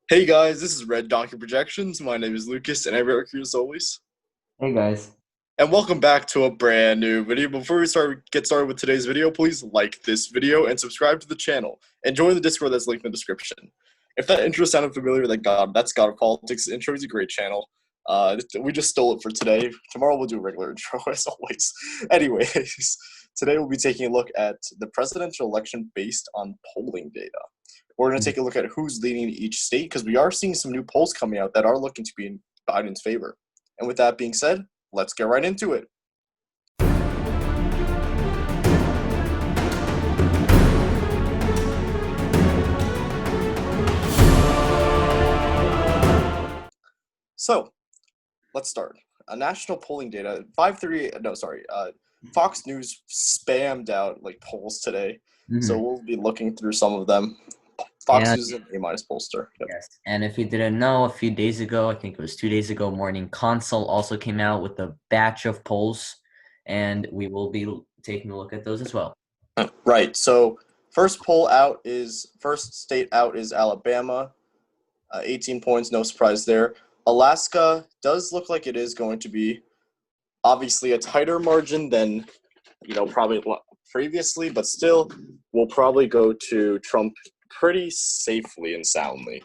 Hey guys, this is Red Donkey Projections. My name is Lucas, and I'm here as always. Hey guys. And welcome back to a brand new video. Before we get started with today's video, please like this video and subscribe to the channel. And join the Discord that's linked in the description. If that intro sounded familiar, that's God of Politics. The intro is a great channel. We just stole it for today. Tomorrow we'll do a regular intro as always. Anyways, today we'll be taking a look at the presidential election based on polling data. We're going to take a look at who's leading each state because we are seeing some new polls coming out that are looking to be in Biden's favor. And with that being said, let's get right into it. So, let's start. National polling data, Fox News spammed out like polls today. So we'll be looking through some of them. Fox News is an A-minus pollster. Yep. Yes. And if you didn't know, a few days ago, I think it was 2 days ago, Morning Consult also came out with a batch of polls, and we will be taking a look at those as well. Right. So first state out is Alabama, 18 points, no surprise there. Alaska does look like it is going to be obviously a tighter margin than, probably previously, but still will probably go to Trump pretty safely and soundly.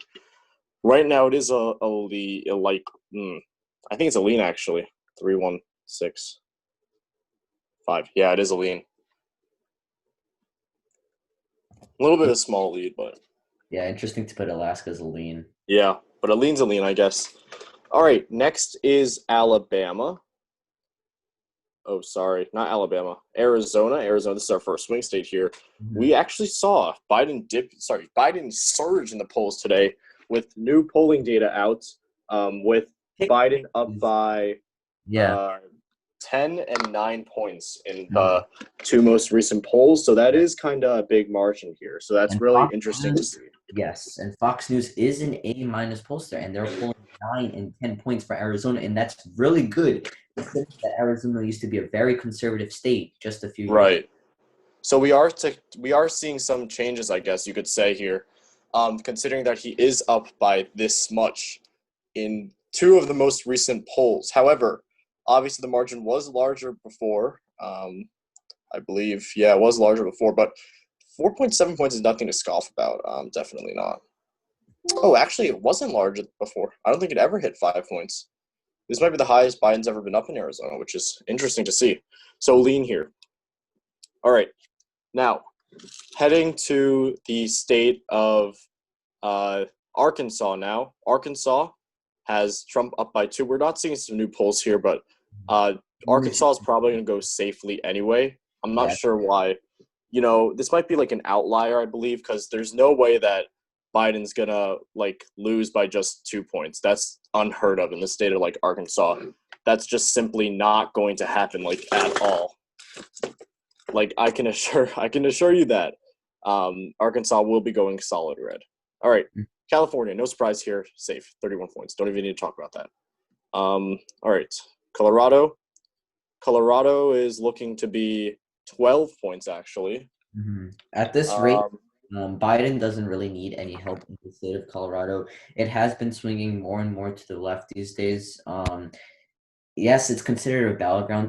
Right now, it is I think it's a lean actually. 3-1-6-5. Yeah, it is a lean. A little bit of small lead, but yeah, interesting to put Alaska as a lean. Yeah, but a lean's a lean, I guess. All right, next is Alabama. Oh, sorry, not Alabama. Arizona. This is our first swing state here. We actually saw Biden surge in the polls today with new polling data out, with Biden up by 10 and 9 points in the two most recent polls. So that is kind of a big margin here. So that's really interesting to see. Yes, and Fox News is an A-minus pollster, and they're pulling 9 and 10 points for Arizona, and that's really good. That Arizona used to be a very conservative state just a few years ago. So we are seeing some changes, I guess you could say here, considering that he is up by this much in two of the most recent polls. However, obviously the margin was larger before. I believe, it was larger before, but 4.7 points is nothing to scoff about. Definitely not. Oh, actually, it wasn't larger before. I don't think it ever hit 5 points. This might be the highest Biden's ever been up in Arizona, which is interesting to see. So lean here. All right. Now, heading to the state of Arkansas now. Arkansas has Trump up by 2. We're not seeing some new polls here, but Arkansas is probably going to go safely anyway. I'm not sure why. This might be like an outlier, I believe, because there's no way that Biden's going to lose by just 2 points. That's unheard of in the state of Arkansas. That's just simply not going to happen at all. I can assure you that Arkansas will be going solid red. All right, California, no surprise here, safe, 31 points. Don't even need to talk about that. All right, Colorado. Colorado is looking to be 12 points actually. At this rate, Biden doesn't really need any help in the state of Colorado. It has been swinging more and more to the left these days. Yes, it's considered a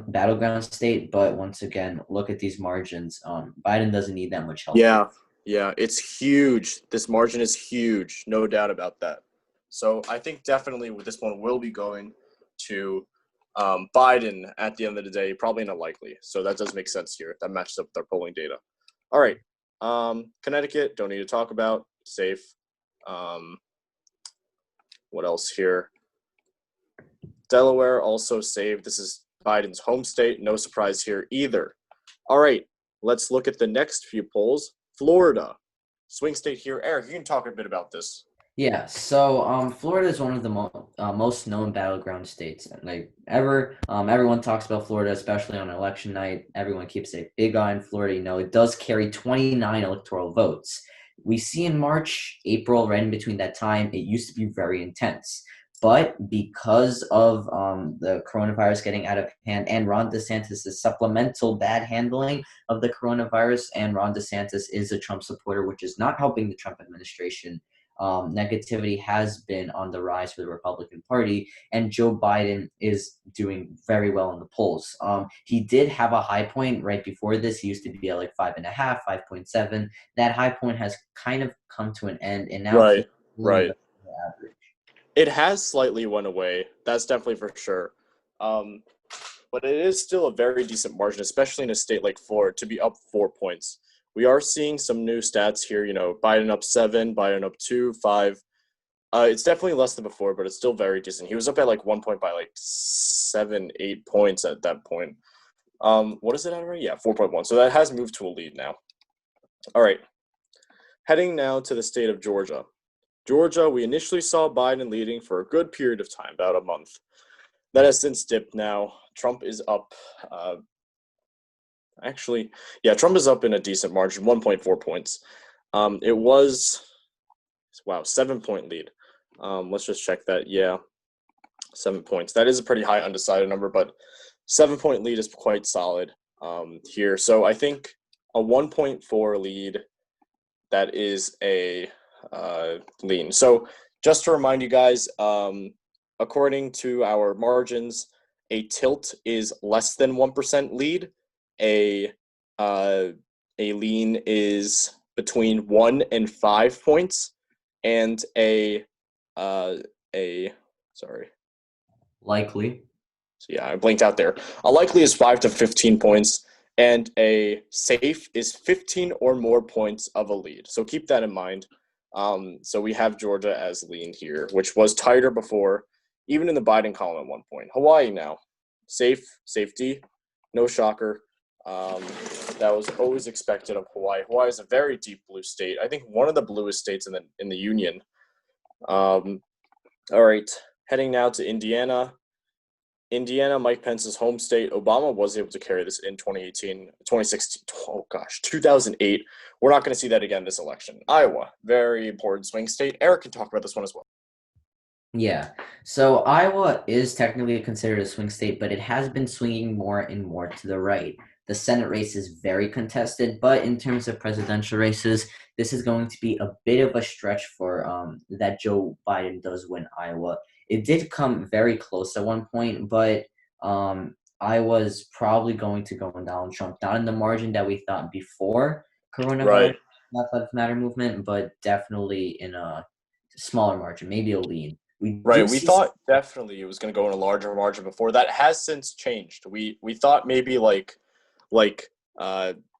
battleground state, but once again, look at these margins. Biden doesn't need that much help. Yeah, it's huge. This margin is huge, no doubt about that. So I think definitely with this one will be going to Biden at the end of the day, probably not likely. So that does make sense here. That matches up with our polling data. All right. Connecticut, don't need to talk about. Safe. What else here? Delaware, also safe. This is Biden's home state. No surprise here either. All right. Let's look at the next few polls. Florida, swing state here. Eric, you can talk a bit about this. Yeah, so Florida is one of the most known battleground states. Everyone talks about Florida, especially on election night. Everyone keeps a big eye on Florida. It does carry 29 electoral votes. We see in March, April, right in between that time, it used to be very intense. But because of the coronavirus getting out of hand and Ron DeSantis' supplemental bad handling of the coronavirus, and Ron DeSantis is a Trump supporter, which is not helping the Trump administration. negativity has been on the rise for the Republican Party, and Joe Biden is doing very well in the polls. He did have a high point right before this. He used to be at like 5.5, 5.7. That high point has kind of come to an end, and now he's right. average. It has slightly went away. That's definitely for sure. But it is still a very decent margin, especially in a state like Florida, to be up 4 points. We are seeing some new stats here. Biden up 7, Biden up 2, 5. It's definitely less than before, but it's still very decent. He was up at like 1 point by like 7, 8 points at that point. What is it at right? Yeah, 4.1. So that has moved to a lead now. All right. Heading now to the state of Georgia. Georgia, we initially saw Biden leading for a good period of time, about a month. That has since dipped now. Trump is up. Trump is up in a decent margin, 1.4 points. It was, 7-point lead. Let's just check that. Yeah, 7 points. That is a pretty high undecided number, but 7-point lead is quite solid here. So I think a 1.4 lead, that is a lean. So just to remind you guys, according to our margins, a tilt is less than 1% lead. A lean is between 1 and 5 points, and likely. So yeah, I blinked out there. A likely is 5 to 15 points, and a safe is 15 or more points of a lead. So keep that in mind. So we have Georgia as lean here, which was tighter before, even in the Biden column at 1 point. Hawaii now, safety, no shocker. That was always expected of Hawaii. Hawaii is a very deep blue state. I think one of the bluest states in the union. All right, heading now to Indiana. Indiana, Mike Pence's home state. Obama was able to carry this in 2016. Oh gosh, 2008. We're not going to see that again this election. Iowa, very important swing state. Eric can talk about this one as well. Yeah, so Iowa is technically considered a swing state, but it has been swinging more and more to the right. The Senate race is very contested, but in terms of presidential races, this is going to be a bit of a stretch for that Joe Biden does win Iowa. It did come very close at one point, but Iowa's probably going to go on Donald Trump, not in the margin that we thought before coronavirus, Black Lives Matter movement, but definitely in a smaller margin, maybe a lean. We thought definitely it was going to go in a larger margin before. That has since changed. We thought maybe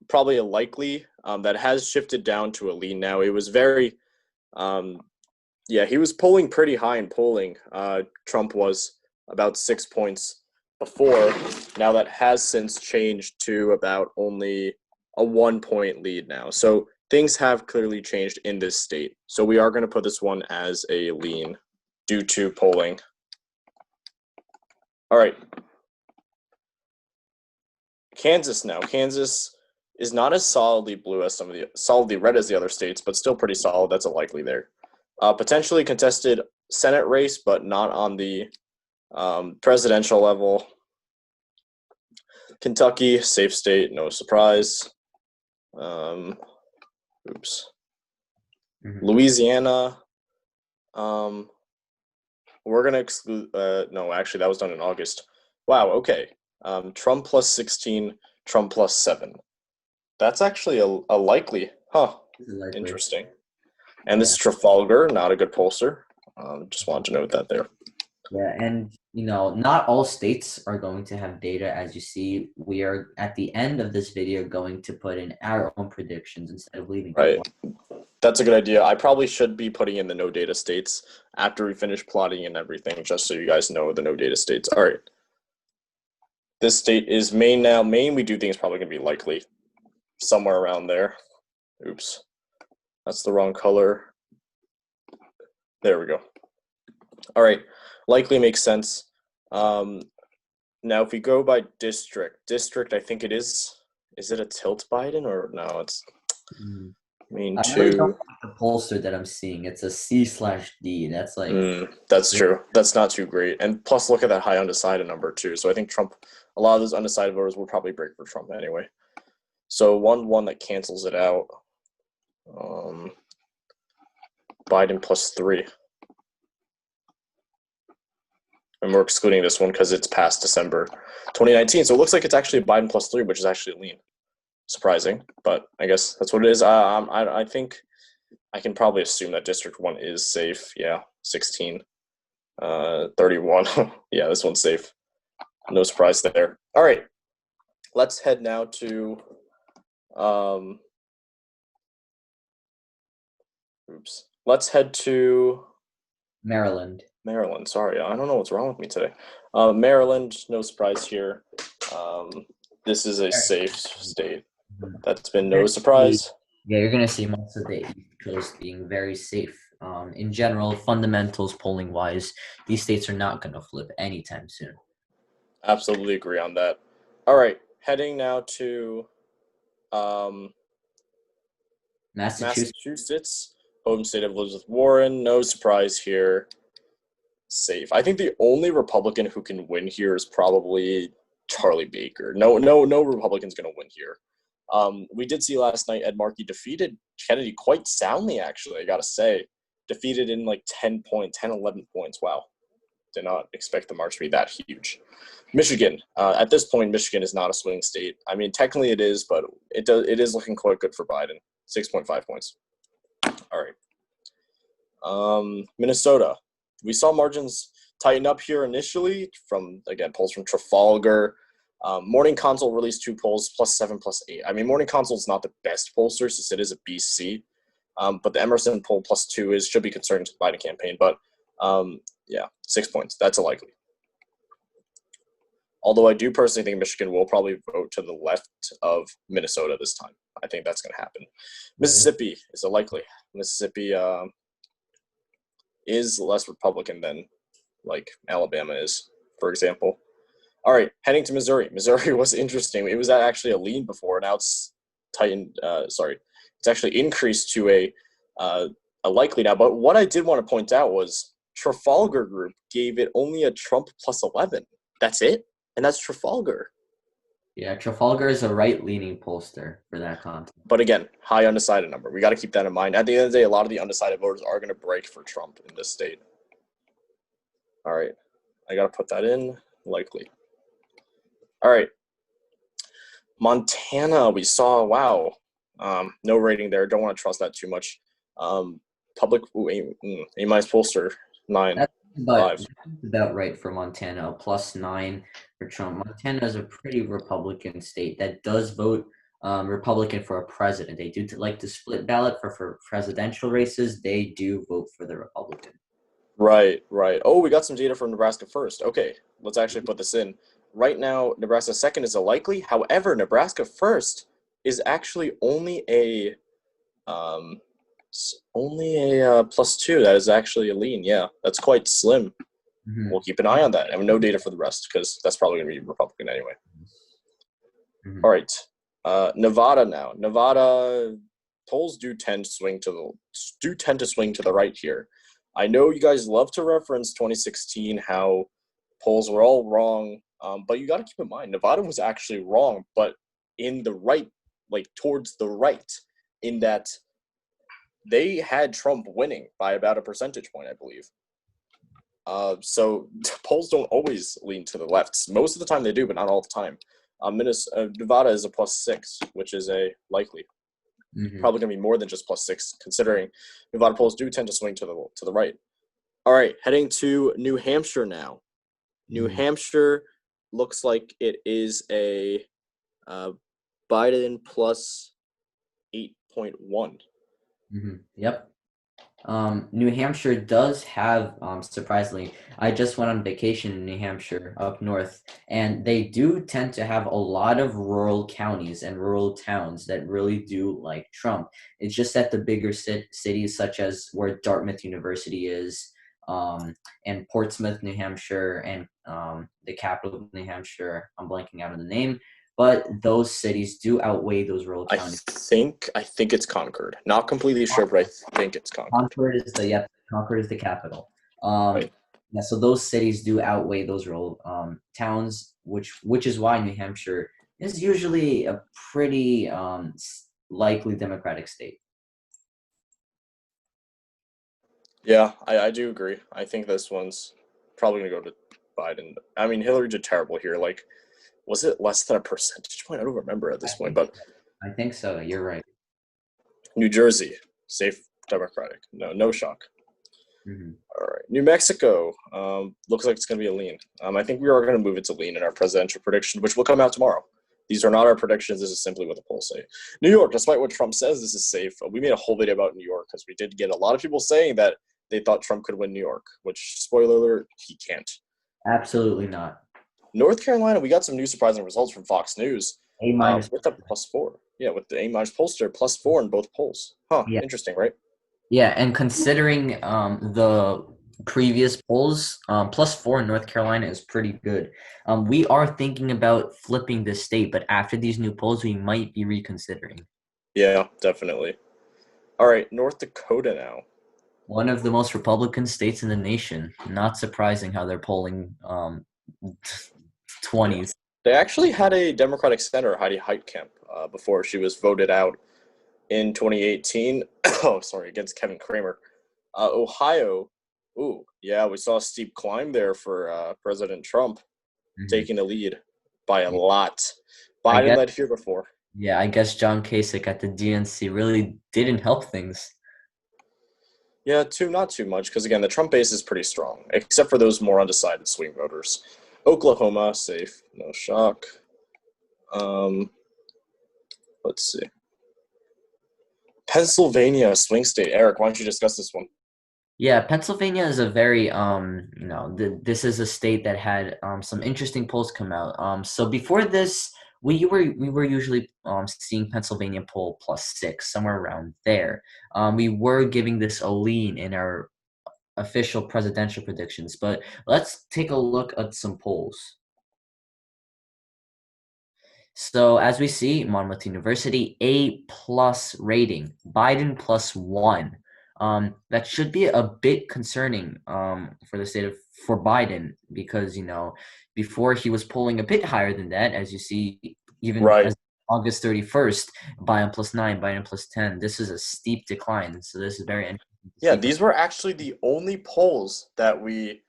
probably a likely, that has shifted down to a lean now. It was very he was polling pretty high in polling. Trump was about 6 points before. Now that has since changed to about only a 1 point lead now. So things have clearly changed in this state. So we are going to put this one as a lean due to polling. All right. Kansas now. Kansas is not as solidly blue as solidly red as the other states, but still pretty solid. That's a likely there. Potentially contested Senate race, but not on the presidential level. Kentucky, safe state, no surprise. Louisiana. We're going to exclude no, actually, that was done in August. Wow, okay. Trump plus 16, Trump plus 7. That's actually a likely. Interesting. And this is Trafalgar, not a good pollster. Just wanted to note that there. Yeah, and, not all states are going to have data. As you see, we are, at the end of this video, going to put in our own predictions instead of leaving. Right. That's a good idea. I probably should be putting in the no data states after we finish plotting and everything, just so you guys know the no data states. All right. This state is Maine now. Maine, we do think is probably going to be likely somewhere around there. Oops. That's the wrong color. There we go. All right. Likely makes sense. Now, if we go by district, I think it is it a tilt Biden or no? It's Maine I really don't like the pollster that I'm seeing. It's a C/D. That's like that's true. That's not too great. And plus, look at that high undecided number too. So I think Trump, a lot of those undecided voters will probably break for Trump anyway. So one that cancels it out. Biden +3. And we're excluding this one because it's past December 2019. So it looks like it's actually a Biden +3, which is actually lean. Surprising, but I guess that's what it is. I think I can probably assume that District 1 is safe. Yeah, 16. 31. Yeah, this one's safe. No surprise there. All right. Let's head now to let's head to Maryland. Maryland. Sorry, I don't know what's wrong with me today. Maryland, no surprise here. This is a safe state. That's been no surprise. Yeah, you're going to see most of the East Coast being very safe. In general, fundamentals polling-wise, these states are not going to flip anytime soon. Absolutely agree on that. All right, heading now to Massachusetts, home state of Elizabeth Warren. No surprise here. Safe. I think the only Republican who can win here is probably Charlie Baker. No Republican's going to win here. We did see last night Ed Markey defeated Kennedy quite soundly, actually, I got to say. Defeated in like 10, 11 points. Wow. Did not expect the march to be that huge. Michigan. At this point, Michigan is not a swing state. I mean, technically it is, but it is looking quite good for Biden. 6.5 points. All right. Minnesota. We saw margins tighten up here initially from, again, polls from Trafalgar. Morning Consult released 2 polls, +7, +8. I mean, Morning Consult's not the best pollster since it is a BC. But the Emerson poll +2 should be concerning to the Biden campaign. But, yeah, 6 points. That's a likely. Although I do personally think Michigan will probably vote to the left of Minnesota this time. I think that's going to happen. Mississippi is a likely. Mississippi is less Republican than, like, Alabama is, for example. All right, heading to Missouri. Missouri was interesting. It was actually a lean before. Now it's tightened. It's actually increased to a likely now. But what I did want to point out was Trafalgar Group gave it only a Trump +11. That's it, and that's Trafalgar. Yeah, Trafalgar is a right-leaning pollster for that content. But again, high undecided number. We got to keep that in mind. At the end of the day, a lot of the undecided voters are going to break for Trump in this state. All right, I got to put that in likely. All right, Montana. We saw wow. No rating there. Don't want to trust that too much. Public A- pollster 9. That's about right for Montana. A +9 for Trump. Montana is a pretty Republican state that does vote Republican for a president. They do like to split ballot for presidential races. They do vote for the Republican. Right. Oh, we got some data from Nebraska first. Okay, let's actually put this in. Right now, Nebraska second is a likely. However, Nebraska first is actually only a +2. That is actually a lean. Yeah, that's quite slim. Mm-hmm. We'll keep an eye on that. I have no data for the rest because that's probably going to be Republican anyway. Mm-hmm. All right, Nevada now. Nevada polls do tend to swing to the right here. I know you guys love to reference 2016, how polls were all wrong, but you got to keep in mind Nevada was actually wrong, but in the right, like towards the right, in that they had Trump winning by about a percentage point, I believe. So polls don't always lean to the left. Most of the time they do, but not all the time. Nevada is a +6, which is a likely. Mm-hmm. Probably going to be more than just +6, considering Nevada polls do tend to swing to the right. All right, heading to New Hampshire now. Mm-hmm. New Hampshire looks like it is a Biden +8.1. Mm-hmm. Yep. New Hampshire does have, surprisingly, I just went on vacation in New Hampshire up north, and they do tend to have a lot of rural counties and rural towns that really do like Trump. It's just that the bigger cities, such as where Dartmouth University is, and Portsmouth, New Hampshire, and the capital of New Hampshire, I'm blanking out on the name, but those cities do outweigh those rural counties. I think it's Concord. Not completely sure, but I think it's Concord. Concord is the capital. Right. Yeah, so those cities do outweigh those rural towns, which is why New Hampshire is usually a pretty likely Democratic state. Yeah, I do agree. I think this one's probably going to go to Biden. I mean, Hillary did terrible here. Like, was it less than a percentage point? I don't remember at this point, but I think so. You're right. New Jersey, safe Democratic. No shock. Hmm. All right. New Mexico looks like it's going to be a lean. I think we are going to move it to lean in our presidential prediction, which will come out tomorrow. These are not our predictions. This is simply what the polls say. New York, despite what Trump says, this is safe. We made a whole video about New York because we did get a lot of people saying that they thought Trump could win New York, which, spoiler alert, he can't. Absolutely not. North Carolina, we got some new surprising results from Fox News A minus. with a +4. Yeah, with the A- pollster, +4 in both polls. Huh, Yeah. interesting, right? Yeah, and considering the previous polls, +4 in North Carolina is pretty good. We are thinking about flipping this state, but after these new polls, we might be reconsidering. Yeah, definitely. All right, North Dakota now. One of the most Republican states in the nation. Not surprising how they're polling 20s. They actually had a Democratic senator, Heidi Heitkamp, before she was voted out in 2018. Oh, sorry, against Kevin Cramer. Ohio, ooh, yeah, we saw a steep climb there for President Trump, taking the lead by a lot. Biden led here before. Yeah, I guess John Kasich at the DNC really didn't help things. Yeah, not too much, because again, the Trump base is pretty strong, except for those more undecided swing voters. Oklahoma, safe, no shock. Let's see. Pennsylvania, swing state. Eric, why don't you discuss this one? Yeah, Pennsylvania is a very this is a state that had some interesting polls come out. So before this, we were usually seeing Pennsylvania poll +6, somewhere around there. We were giving this a lean in our official presidential predictions, but let's take a look at some polls. So as we see, Monmouth University, A+ rating, Biden +1. That should be a bit concerning for the state of for Biden because before he was polling a bit higher than that, as you see, even Right. as August 31st, Biden +9, Biden +10. This is a steep decline, so this is very interesting. Yeah, these were actually the only polls that we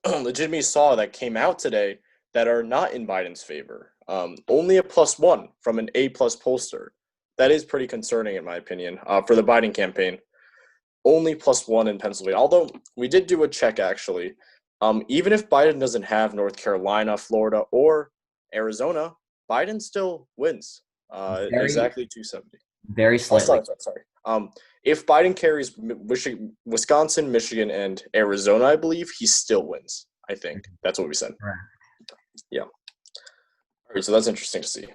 legitimately saw that came out today that are not in Biden's favor. Only a +1 from an A+ pollster. That is pretty concerning, in my opinion, for the Biden campaign. Only +1 in Pennsylvania. Although we did do a check, actually. Even if Biden doesn't have North Carolina, Florida, or Arizona, Biden still wins. Exactly 270. Very Oh, slightly. sorry. If Biden carries Wisconsin, Michigan, and Arizona, I believe he still wins. I think that's what we said. Right. Yeah. All right, so that's interesting to see.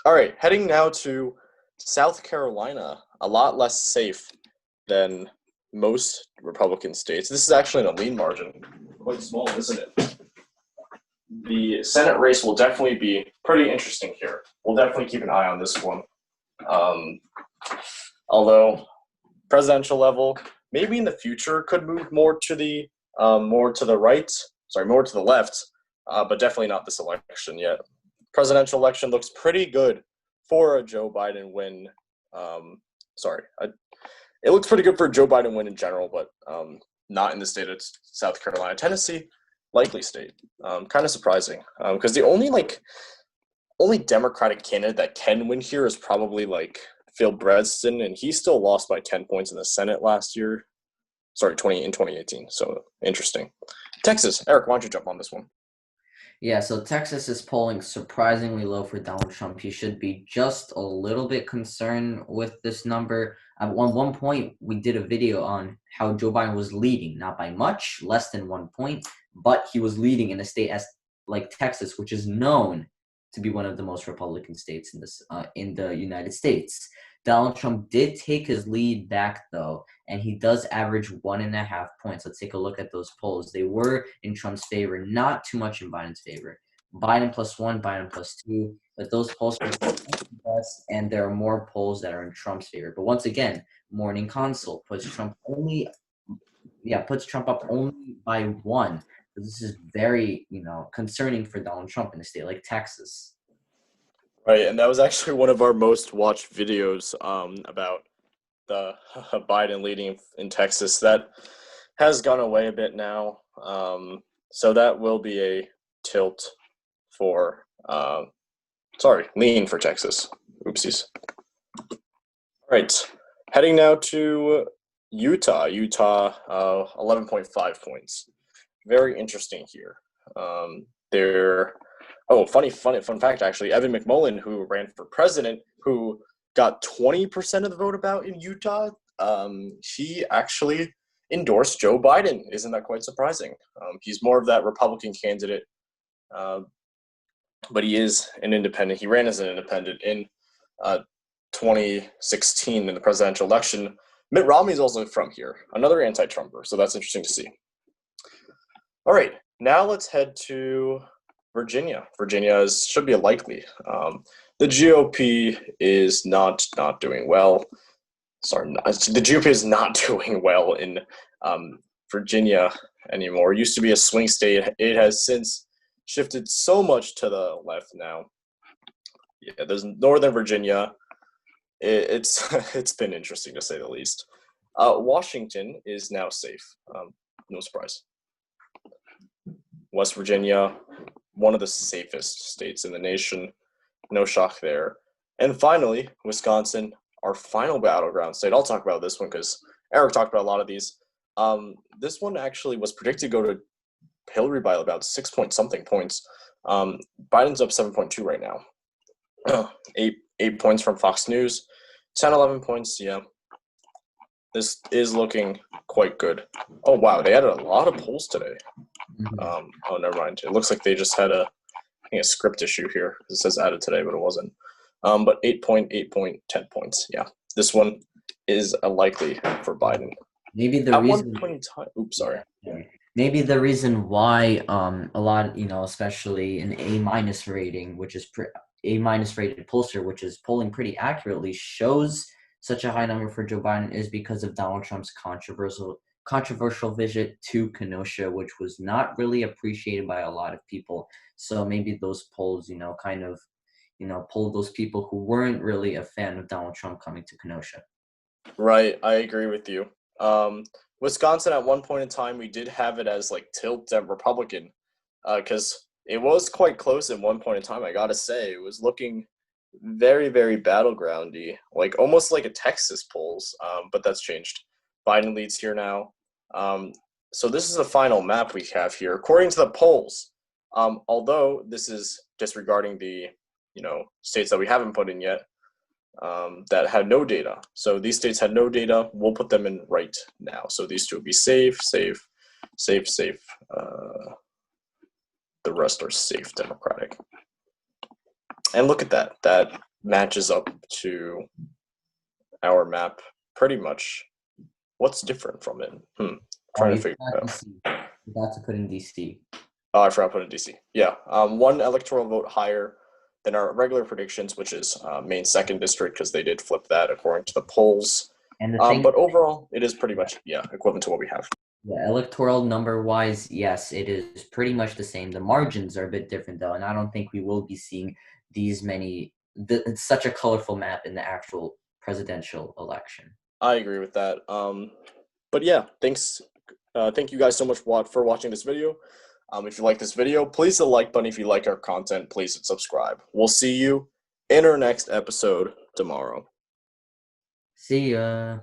All right, heading now to South Carolina, a lot less safe than most Republican states. This is actually in a lean margin, quite small, isn't it? The Senate race will definitely be pretty interesting here. We'll definitely keep an eye on this one. Although presidential level, maybe in the future could move more to the right. Sorry, more to the left, but definitely not this election yet. Presidential election looks pretty good for a Joe Biden win. It looks pretty good for a Joe Biden win in general, but not in the state of South Carolina. Tennessee, likely state. Kind of surprising because the only Democratic candidate that can win here is probably Phil Bredston, and he still lost by 10 points in the Senate last year. Sorry, 2018. So interesting. Texas, Eric, why don't you jump on this one? Yeah, so Texas is polling surprisingly low for Donald Trump. He should be just a little bit concerned with this number. At one point, we did a video on how Joe Biden was leading, not by much, less than 1 point, but he was leading in a state as like Texas, which is known to be one of the most Republican states in the United States. Donald Trump did take his lead back, though, and he does average 1.5 points. Let's take a look at those polls. They were in Trump's favor, not too much in Biden's favor. Biden +1, Biden +2, but those polls are less, and there are more polls that are in Trump's favor. But once again, Morning Consult puts Trump up only by 1. So this is very, concerning for Donald Trump in a state like Texas. Right, and that was actually one of our most watched videos about the Biden leading in Texas. That has gone away a bit now. So that will be a tilt for, lean for Texas. Oopsies. All right, heading now to Utah. 11.5 points. Very interesting here. Fun fact, actually, Evan McMullen, who ran for president, who got 20% of the vote about in Utah, he actually endorsed Joe Biden. Isn't that quite surprising? He's more of that Republican candidate, but he is an independent. He ran as an independent in 2016 in the presidential election. Mitt Romney is also from here, another anti-Trumper, so that's interesting to see. All right, now let's head to Virginia. Virginia should be a likely. The GOP is not doing well. The GOP is not doing well in Virginia anymore. It used to be a swing state. It has since shifted so much to the left now. Yeah, there's Northern Virginia. It's been interesting to say the least. Washington is now safe. No surprise. West Virginia, one of the safest states in the nation. No shock there. And finally, Wisconsin, our final battleground state. I'll talk about this one because Eric talked about a lot of these. This one actually was predicted to go to Hillary by about 6-point-something points. Biden's up 7.2 right now. 8 points from Fox News. 10, 11 points, yeah. This is looking quite good. Oh, wow, they added a lot of polls today. Never mind. It looks like they just had a script issue here. It says added today, but it wasn't. But 10 points. Yeah, this one is a likely for Biden. Maybe the reason. One point in time. Oops, sorry. Maybe the reason why a lot, especially an A- rating, which is A- rated pollster, which is polling pretty accurately, shows such a high number for Joe Biden is because of Donald Trump's controversial visit to Kenosha, which was not really appreciated by a lot of people. So maybe those polls, polled those people who weren't really a fan of Donald Trump coming to Kenosha. Right, I agree with you. Wisconsin, at one point in time, we did have it as tilt at Republican, because it was quite close at one point in time. I gotta say, it was looking very, very battlegroundy, almost like a Texas polls. But that's changed. Biden leads here now. So this is the final map we have here, according to the polls. Although this is disregarding the states that we haven't put in yet, that had no data. So these states had no data. We'll put them in right now. So these two will be safe. The rest are safe Democratic. And look at that. That matches up to our map pretty much. What's different from it? Trying to figure it out. Forgot to put in DC. Oh, I forgot to put in DC. Yeah. One electoral vote higher than our regular predictions, which is Maine 2nd District, because they did flip that according to the polls. And but overall, it is pretty much, equivalent to what we have. Yeah, electoral number-wise, yes, it is pretty much the same. The margins are a bit different, though, and I don't think we will be seeing it's such a colorful map in the actual presidential election. I agree with that. But yeah, thanks. Thank you guys so much for watching this video. If you like this video, please hit the like button. If you like our content, please hit subscribe. We'll see you in our next episode tomorrow. See ya.